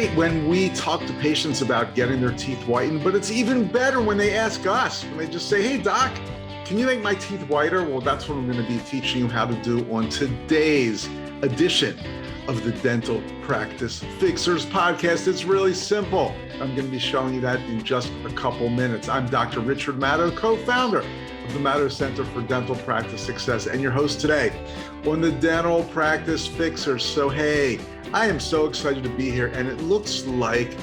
great when we talk to patients about getting their teeth whitened, but it's even better when they ask us, when they just say, hey, doc, can you make my teeth whiter? Well, that's what I'm going to be teaching you how to do on today's edition of the Dental Practice Fixers podcast. It's really simple. I'm going to be showing you that in just a couple minutes. I'm Dr. Richard Matto, co-founder of the Matto Center for Dental Practice Success, and your host today on the Dental Practice Fixers. So, hey, I am so excited to be here, and it looks like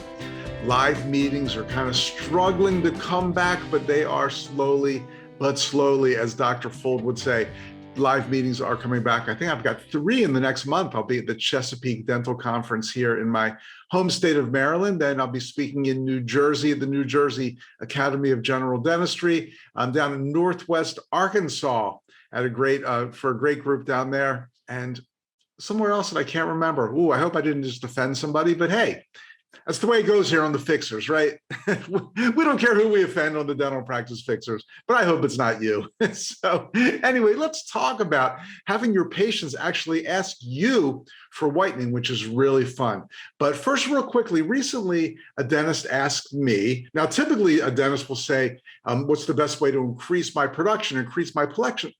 live meetings are kind of struggling to come back, but they are slowly, as Dr. Fold would say, live meetings are coming back. I think I've got 3 in the next month. I'll be at the Chesapeake Dental Conference here in my home state of Maryland. Then I'll be speaking in New Jersey at the New Jersey Academy of General Dentistry. I'm down in Northwest Arkansas at for a great group down there, and somewhere else that I can't remember. Ooh, I hope I didn't just offend somebody, but hey, that's the way it goes here on the Fixers, right? We don't care who we offend on the Dental Practice Fixers, but I hope it's not you. So anyway, let's talk about having your patients actually ask you for whitening, which is really fun. But first, real quickly, recently a dentist asked me, now typically a dentist will say, what's the best way to increase my production, increase my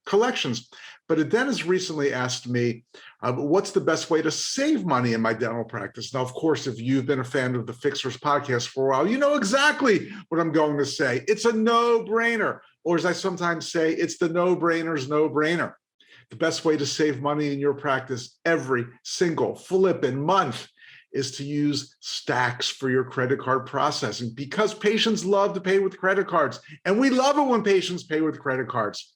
collections? But a dentist recently asked me, what's the best way to save money in my dental practice? Now, of course, if you've been a fan of the Fixers podcast for a while, you know exactly what I'm going to say. It's a no-brainer, or as I sometimes say, it's the no-brainer's no-brainer. The best way to save money in your practice every single flipping month is to use Stacks for your credit card processing, because patients love to pay with credit cards, and we love it when patients pay with credit cards.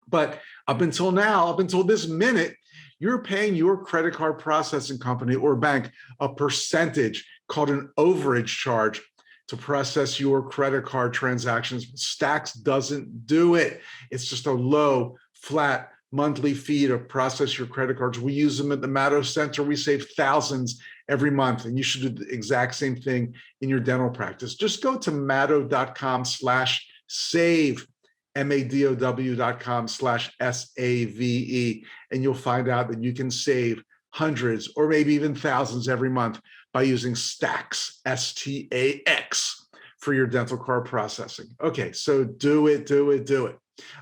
But up until now, up until this minute, you're paying your credit card processing company or bank a percentage called an overage charge to process your credit card transactions. Stacks doesn't do it. It's just a low, flat monthly fee to process your credit cards. We use them at the Matto Center. We save thousands every month, and you should do the exact same thing in your dental practice. Just go to matto.com/save. MADOW.com/SAVE, and you'll find out that you can save hundreds or maybe even thousands every month by using Stacks, STAX, for your dental card processing. Okay, so do it.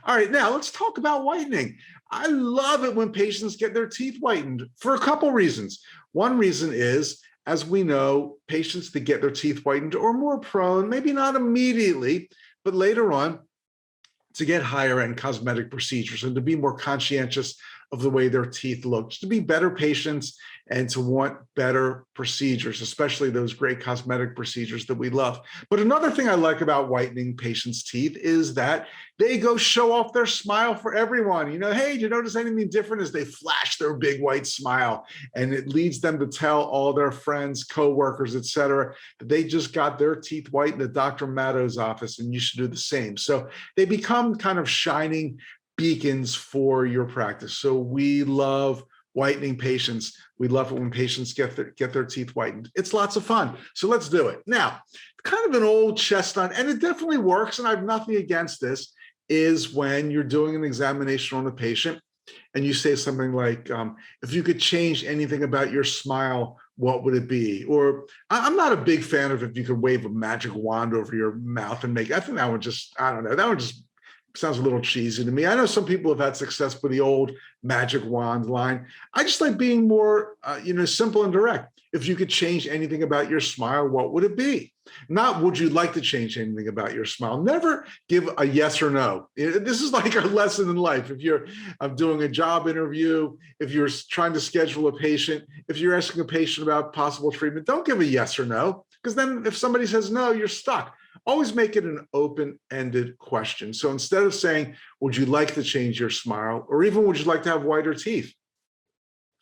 All right, now let's talk about whitening. I love it when patients get their teeth whitened for a couple reasons. One reason is, as we know, patients that get their teeth whitened are more prone, maybe not immediately, but later on, to get higher end cosmetic procedures and to be more conscientious of the way their teeth look, to be better patients and to want better procedures, especially those great cosmetic procedures that we love. But another thing I like about whitening patients' teeth is that they go show off their smile for everyone. You know, hey, do you notice anything different? As they flash their big white smile, and it leads them to tell all their friends, coworkers, et cetera, that they just got their teeth whitened at Dr. Matto's office, and you should do the same. So they become kind of shining beacons for your practice. So we love whitening patients. We love it when patients get their teeth whitened. It's lots of fun. So let's do it. Now, kind of an old chestnut, and it definitely works, and I have nothing against this, is when you're doing an examination on a patient and you say something like, if you could change anything about your smile, what would it be? Or I'm not a big fan of if you could wave a magic wand over your mouth and make, I think that would just, I don't know, that would just sounds a little cheesy to me. I know some people have had success with the old magic wand line. I just like being more, simple and direct. If you could change anything about your smile, what would it be? Not would you like to change anything about your smile. Never give a yes or no. This is like a lesson in life. If you're doing a job interview, if you're trying to schedule a patient, if you're asking a patient about possible treatment, don't give a yes or no, because then if somebody says no, you're stuck. Always make it an open-ended question. So instead of saying, would you like to change your smile? Or even, would you like to have whiter teeth?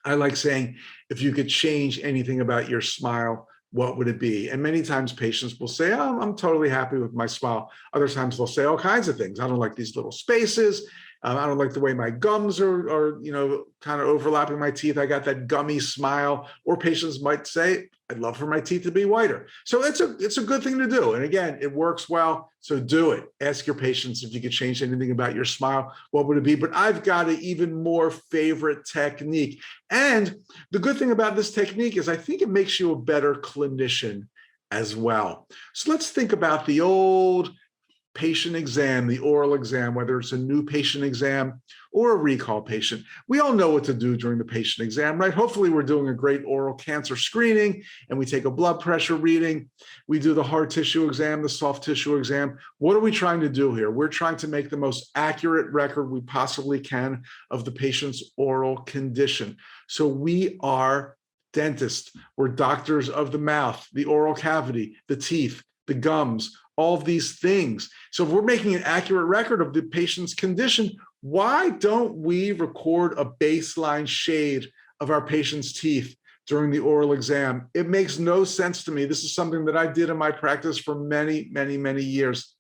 I like saying, if you could change anything about your smile, what would it be? And many times patients will say, oh, I'm totally happy with my smile. Other times they'll say all kinds of things. I don't like these little spaces. I don't like the way my gums are kind of overlapping my teeth. I got that gummy smile. Or patients might say, I'd love for my teeth to be whiter. So it's a good thing to do. And again, it works well. So do it. Ask your patients if you could change anything about your smile. What would it be? But I've got an even more favorite technique. And the good thing about this technique is I think it makes you a better clinician as well. So let's think about the old patient exam, the oral exam, whether it's a new patient exam or a recall patient. We all know what to do during the patient exam, right? Hopefully we're doing a great oral cancer screening and we take a blood pressure reading. We do the hard tissue exam, the soft tissue exam. What are we trying to do here? We're trying to make the most accurate record we possibly can of the patient's oral condition. So we are dentists. We're doctors of the mouth, the oral cavity, the teeth, the gums, all of these things. So if we're making an accurate record of the patient's condition, why don't we record a baseline shade of our patient's teeth during the oral exam? It makes no sense to me. This is something that I did in my practice for many, many, many years.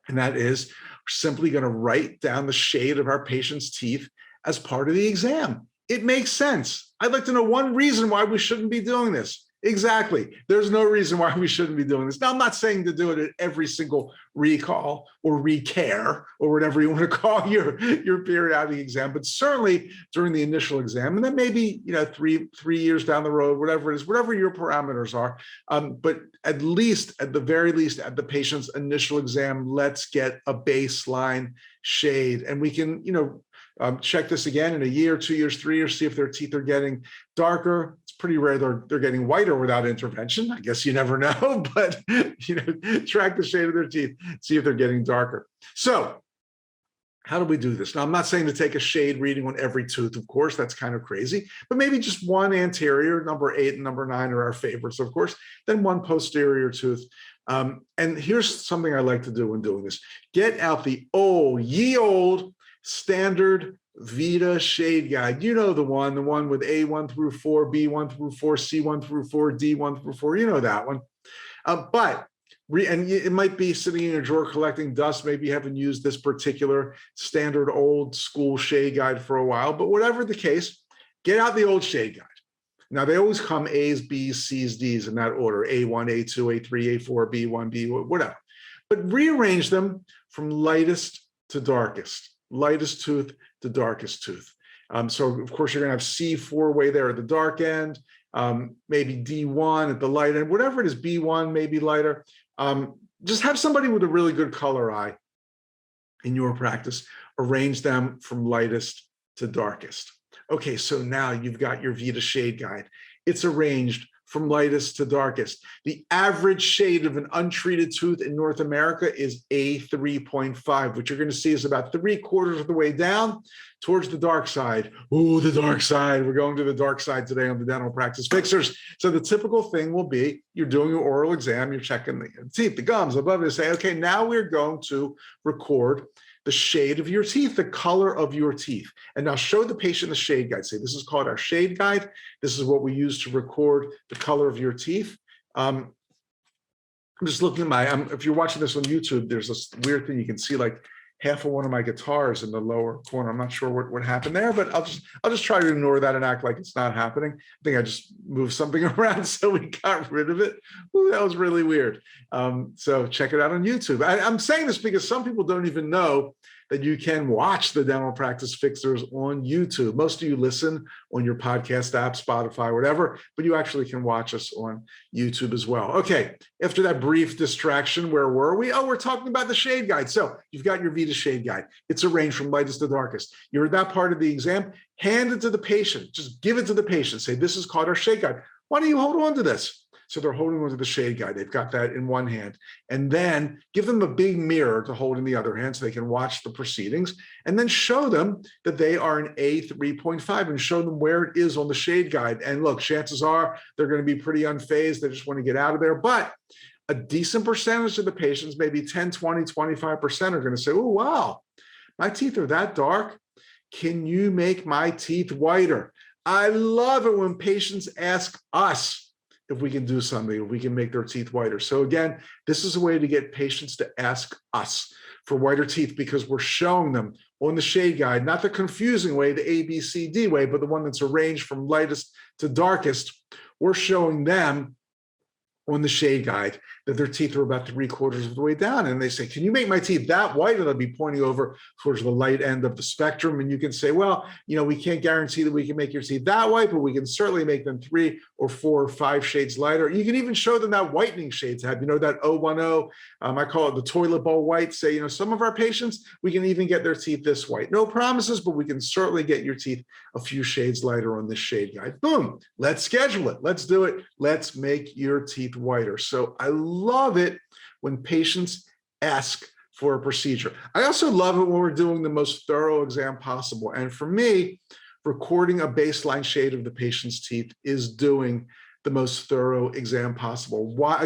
And that is, we're simply going to write down the shade of our patient's teeth as part of the exam. It makes sense. I'd like to know one reason why we shouldn't be doing this. Exactly. There's no reason why we shouldn't be doing this. Now, I'm not saying to do it at every single recall or recare or whatever you want to call your periodic exam, but certainly during the initial exam, and then maybe 3 years down the road, whatever it is, whatever your parameters are. But at the very least, at the patient's initial exam, let's get a baseline shade, and we can check this again in a year, 2 years, 3 years, see if their teeth are getting darker. It's pretty rare they're getting whiter without intervention. I guess you never know, but track the shade of their teeth, see if they're getting darker. So how do we do this? Now, I'm not saying to take a shade reading on every tooth, of course, that's kind of crazy, but maybe just one anterior, number 8 and number 9 are our favorites, of course, then one posterior tooth. And here's something I like to do when doing this. Get out the ye old standard Vita shade guide. You know the one with A1 through 4, B1 through 4, C1 through 4, D1 through 4. You know that one. And it might be sitting in your drawer collecting dust. Maybe you haven't used this particular standard old school shade guide for a while, but whatever the case, get out the old shade guide. Now, they always come A's, B's, C's, D's in that order, A1, A2, A3, A4, B1, B, whatever. But rearrange them from lightest to darkest. Lightest tooth to darkest tooth. So of course you're going to have C4 way there at the dark end, maybe D1 at the light end, whatever it is, B1 maybe lighter. Just have somebody with a really good color eye in your practice arrange them from lightest to darkest. Okay, so now you've got your Vita shade guide. It's arranged from lightest to darkest. The average shade of an untreated tooth in North America is A3.5, which you're going to see is about 3/4 of the way down towards the dark side. Ooh, the dark side. We're going to the dark side today on the Dental Practice Fixers. So the typical thing will be you're doing your oral exam, you're checking the teeth, the gums, above it, say, okay, now we're going to record the shade of your teeth, the color of your teeth. And now show the patient the shade guide. Say, this is called our shade guide. This is what we use to record the color of your teeth. I'm just looking at if you're watching this on YouTube, there's this weird thing. You can see like half of one of my guitars in the lower corner. I'm not sure what happened there, but I'll just try to ignore that and act like it's not happening. I think I just moved something around, so we got rid of it. Ooh, that was really weird. So check it out on YouTube. I'm saying this because some people don't even know that you can watch the Dental Practice Fixers on YouTube. Most of you listen on your podcast app, Spotify, whatever, but you actually can watch us on YouTube as well. Okay, after that brief distraction, where were we? Oh, we're talking about the shade guide. So you've got your Vita shade guide. It's arranged from lightest to darkest. You're at that part of the exam, hand it to the patient. Just give it to the patient. Say, this is called our shade guide. Why don't you hold on to this? So they're holding onto the shade guide. They've got that in one hand. And then give them a big mirror to hold in the other hand so they can watch the proceedings. And then show them that they are an A3.5 and show them where it is on the shade guide. And look, chances are they're going to be pretty unfazed. They just want to get out of there. But a decent percentage of the patients, maybe 10, 20, 25% are going to say, oh, wow, my teeth are that dark. Can you make my teeth whiter? I love it when patients ask us if we can do something, if we can make their teeth whiter. So again, this is a way to get patients to ask us for whiter teeth because we're showing them on the shade guide, not the confusing way, the ABCD way, but the one that's arranged from lightest to darkest. We're showing them on the shade guide that their teeth are about 3/4 of the way down. And they say, can you make my teeth that white? And they'll be pointing over towards the light end of the spectrum. And you can say, well, we can't guarantee that we can make your teeth that white, but we can certainly make them 3 or 4 or 5 shades lighter. You can even show them that whitening shade tab, that 010, I call it the toilet bowl white. Say, some of our patients, we can even get their teeth this white. No promises, but we can certainly get your teeth a few shades lighter on this shade guide. Boom, let's schedule it. Let's do it. Let's make your teeth whiter. So I love it when patients ask for a procedure. I also love it when we're doing the most thorough exam possible. And for me, recording a baseline shade of the patient's teeth is doing the most thorough exam possible. Why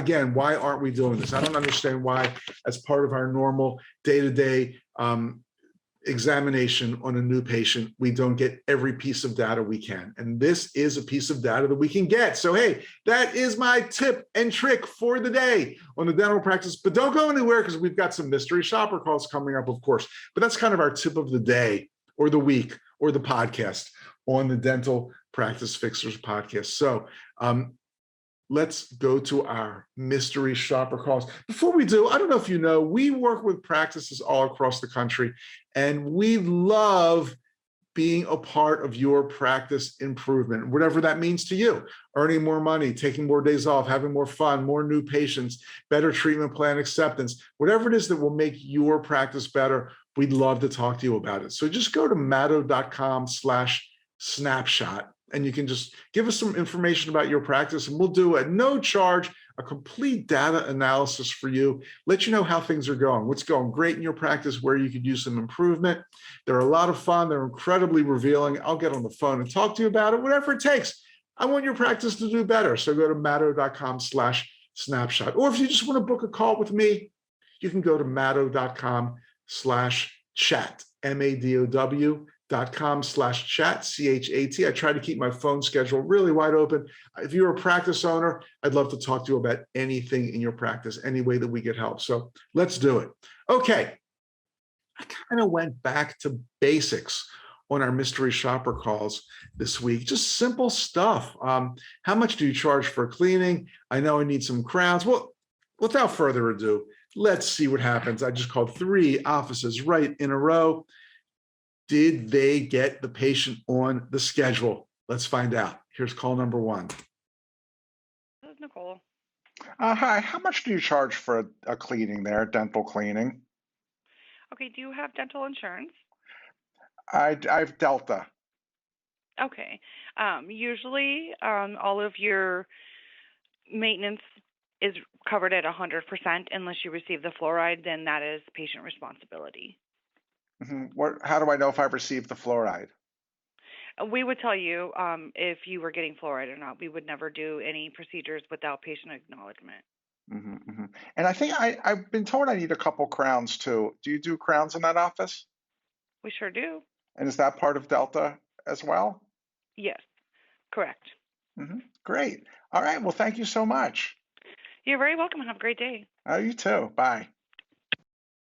aren't we doing this? I don't understand why, as part of our normal day-to-day examination on a new patient, we don't get every piece of data we can. And this is a piece of data that we can get. So, hey, that is my tip and trick for the day on the dental practice. But don't go anywhere because we've got some mystery shopper calls coming up, of course. But that's kind of our tip of the day or the week or the podcast on the Dental Practice Fixers podcast. So let's go to our mystery shopper calls. Before we do, I don't know if you know, we work with practices all across the country, and we love being a part of your practice improvement, whatever that means to you. Earning more money, taking more days off, having more fun, more new patients, better treatment plan acceptance, whatever it is that will make your practice better, we'd love to talk to you about it. So just go to matto.com/snapshot. And you can just give us some information about your practice, and we'll do at no charge a complete data analysis for you, let you know how things are going, what's going great in your practice, where you could use some improvement. They're a lot of fun. They're incredibly revealing. I'll get on the phone and talk to you about it, whatever it takes. I want your practice to do better. So go to matto.com/snapshot. Or if you just want to book a call with me, you can go to matto.com/chat, MADOW.com/chat, CHAT. I try to keep my phone schedule really wide open. If you're a practice owner, I'd love to talk to you about anything in your practice, any way that we get help. So let's do it. Okay. I kind of went back to basics on our mystery shopper calls this week. Just simple stuff. How much do you charge for cleaning? I know I need some crowns. Well, without further ado, let's see what happens. I just called 3 offices right in a row. Did they get the patient on the schedule? Let's find out. Here's call number 1. This is Nicole. Hi, how much do you charge for a cleaning there, dental cleaning? Okay, do you have dental insurance? I've Delta. Okay. Usually, all of your maintenance is covered at 100% unless you receive the fluoride, then that is patient responsibility. How do I know if I've received the fluoride? We would tell you if you were getting fluoride or not. We would never do any procedures without patient acknowledgement. And I think I've been told I need a couple crowns too. Do you do crowns in that office? We sure do. And is that part of Delta as well? Yes, correct. Great. All right. Well, thank you so much. You're very welcome. Have a great day. You too. Bye.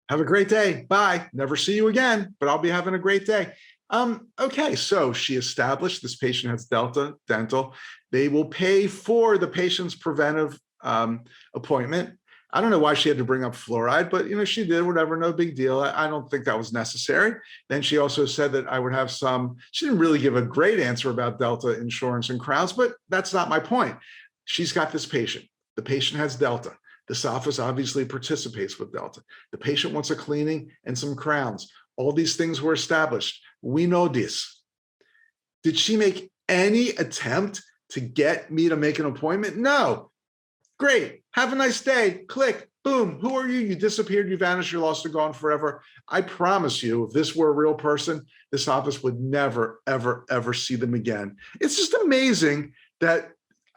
Have a great day. Bye. Never see you again, but I'll be having a great day. Okay, so she established this patient has Delta Dental. They will pay for the patient's preventive appointment. I don't know why she had to bring up fluoride, but she did, whatever, no big deal. I don't think that was necessary. Then she also said that I would have she didn't really give a great answer about Delta insurance and crowns, but that's not my point. She's got this patient. The patient has Delta. This office obviously participates with Delta. The patient wants a cleaning and some crowns. All these things were established. We know this. Did she make any attempt to get me to make an appointment? No. Great. Have a nice day. Click. Boom. Who are you? You disappeared. You vanished. You're lost and gone forever. I promise you, if this were a real person, this office would never, ever, ever see them again. It's just amazing that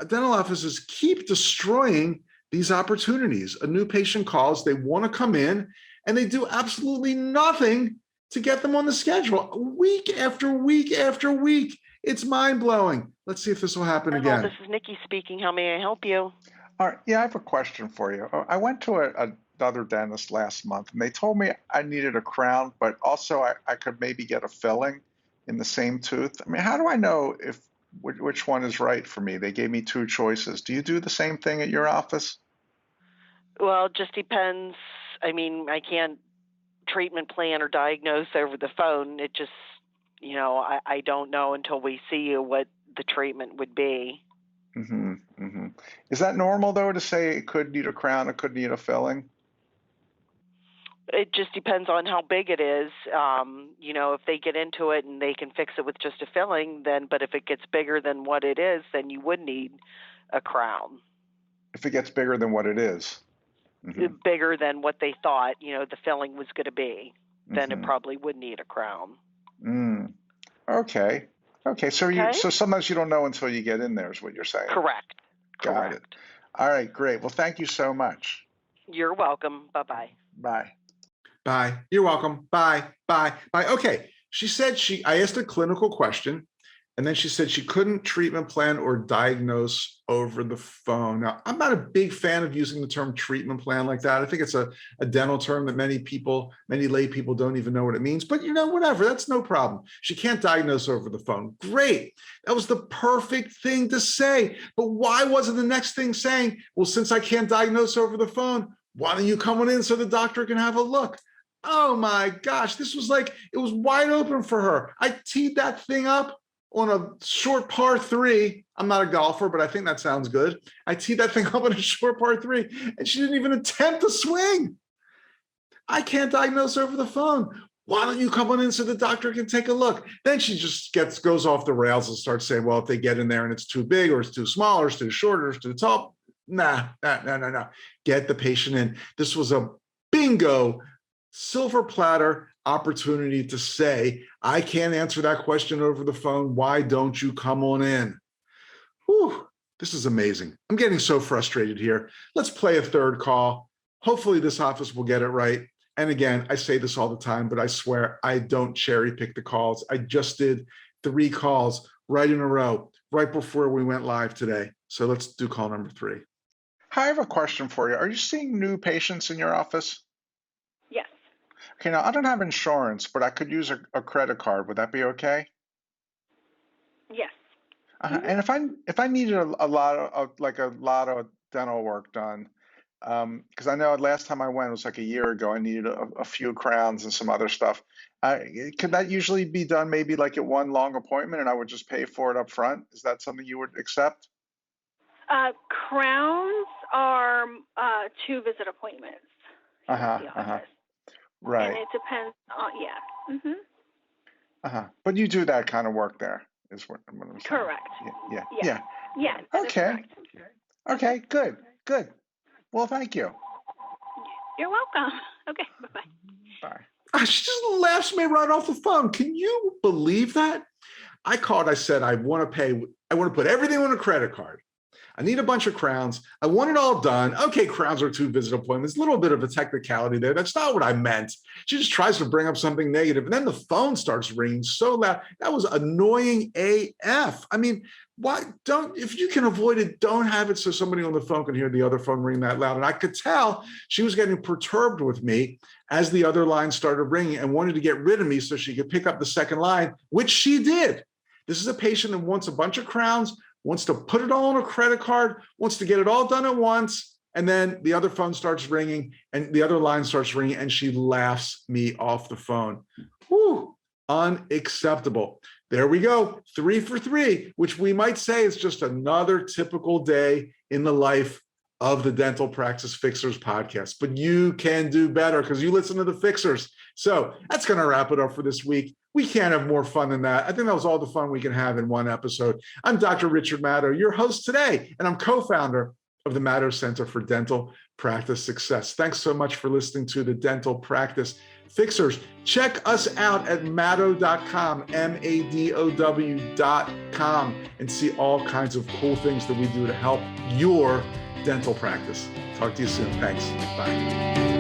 dental offices keep destroying these opportunities. A new patient calls, they want to come in, and they do absolutely nothing to get them on the schedule week after week after week. It's mind-blowing. Let's see if this will happen Hello, again. this is Nikki speaking. How may I help you? All right. Yeah, I have a question for you. I went to a another dentist last month, and they told me I needed a crown, but also I could maybe get a filling in the same tooth. I mean, how do I know if which one is right for me? They gave me two choices. Do you do the same thing at your office? Well, it just depends. I mean, I can't treatment plan or diagnose over the phone. It just, I don't know until we see you what the treatment would be. Hmm. Hmm. Is that normal though to say it could need a crown, it could need a filling? It just depends on how big it is. If they get into it and they can fix it with just a filling, but if it gets bigger than what it is, then you would need a crown. If it gets bigger than what it is. Hmm. Bigger than what they thought, the filling was going to be, then it Hmm. probably would need a crown. Mm. Okay. Okay. So sometimes you don't know until you get in there, is what you're saying. Correct. Got it. All right, great. Well, thank you so much. You're welcome. Bye-bye. Bye. Bye. You're welcome. Bye. Bye. Bye. Okay. She said I asked a clinical question, and then she said she couldn't treatment plan or diagnose over the phone. Now, I'm not a big fan of using the term treatment plan like that. I think it's a dental term that many lay people don't even know what it means, but whatever, that's no problem. She can't diagnose over the phone. Great. That was the perfect thing to say. But why wasn't the next thing saying, well, since I can't diagnose over the phone, why don't you come on in so the doctor can have a look? Oh my gosh, this was like, it was wide open for her. I teed that thing up on a short par 3. I'm not a golfer, but I think that sounds good. I teed that thing up on a short par 3, and she didn't even attempt to swing. I can't diagnose over the phone. Why don't you come on in so the doctor can take a look? Then she just goes off the rails and starts saying, well, if they get in there and it's too big or it's too small or it's too short or it's too tall, nah. Get the patient in. This was a bingo silver platter opportunity to say, I can't answer that question over the phone. Why don't you come on in? Whew, this is amazing. I'm getting so frustrated here. Let's play a third call. Hopefully this office will get it right. And again, I say this all the time, but I swear I don't cherry pick the calls. I just did 3 calls right in a row, right before we went live today. So let's do call number 3. Hi, I have a question for you. Are you seeing new patients in your office? Yes. Okay, now I don't have insurance, but I could use a credit card. Would that be okay? Yes. And if I needed a lot of dental work done, because I know last time I went was like a year ago, I needed a few crowns and some other stuff. Could that usually be done maybe like at one long appointment, and I would just pay for it up front? Is that something you would accept? Crowns are 2 visit appointments here at the office. Right. And it depends on, yeah. But you do that kind of work there, is what I'm saying. Correct. Yeah. Yeah. That is correct. Okay, good. Well, thank you. You're welcome. Okay, bye-bye. Bye. She just laughs me right off the phone. Can you believe that? I called, I said, I want to put everything on a credit card. I need a bunch of crowns. I want it all done. Okay, crowns are 2 visit appointments. A little bit of a technicality there. That's not what I meant. She just tries to bring up something negative, and then the phone starts ringing so loud. That was annoying AF. I mean, if you can avoid it, don't have it so somebody on the phone can hear the other phone ring that loud. And I could tell she was getting perturbed with me as the other line started ringing and wanted to get rid of me so she could pick up the second line, which she did. This is a patient that wants a bunch of crowns, wants to put it all on a credit card, wants to get it all done at once, and then the other phone starts ringing and the other line starts ringing and she laughs me off the phone. Whew, unacceptable. There we go, 3 for 3, which we might say is just another typical day in the life of the Dental Practice Fixers podcast. But you can do better because you listen to the Fixers. So that's going to wrap it up for this week. We can't have more fun than that. I think that was all the fun we can have in one episode. I'm Dr. Richard Maddow, your host today, and I'm co-founder of the Maddow Center for Dental Practice Success. Thanks so much for listening to the Dental Practice Fixers. Check us out at maddow.com, MADOW.com, and see all kinds of cool things that we do to help your dental practice. Talk to you soon. Thanks. Bye.